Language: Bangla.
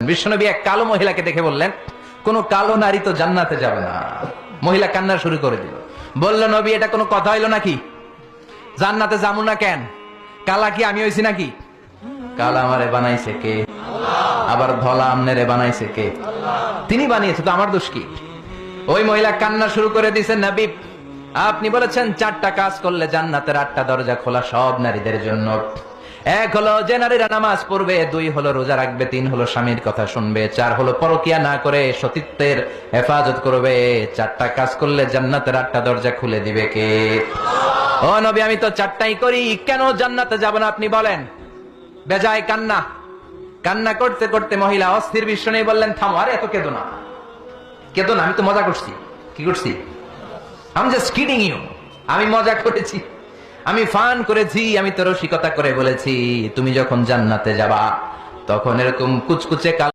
বিশ্বনবী এক কালো মহিলাকে দেখে বললেন, কোন কালো নারী তো জান্নাতে যাবে না। মহিলা কান্না শুরু করে দিল, বলল, নবী এটা কোনো কথা হইল নাকি? জান্নাতে যাবো না কেন? কালা কি আমি হইছি নাকি? কালা আমারে বানাইছে কে? আবার ধলা আমনেরে বানাইছে কে? তিনি বানিয়েছে, তো আমার দোষ কি? ওই মহিলা কান্না শুরু করে দিয়েছেন, নবী আপনি বলেছেন 4টা কাজ করলে জান্নাতের 8টা দরজা খোলা সব নারীদের জন্য। 1 হলো যে নারীরা নামাজ পড়বে, 2 হলো রোজা রাখবে, 3 হলো স্বামীর কথা শুনবে, 4 হলো পরকিয়া না করে সতীত্বের হেফাজত করবে। 4টা কাজ করলে জান্নাতের 8টা দরজা খুলে দিবে কে? ও নবী আমি তো 4টাই করি, কেন জান্নাতে যাব না আপনি বলেন? বেজায় কান্না, কান্না করতে করতে মহিলা অস্থির। বিশ্ব নেই বললেন, থামো, আরে এত কেঁদো না, কেঁদো না, আমি তো মজা করছি। কি করছি? I'm just kidding you. আমি মজা করেছি, আমি ফান করেছি, আমি তো রসিকতা করে বলেছি তুমি যখন জান্নাতে যাবা তখন এরকম কুচকুচে কালো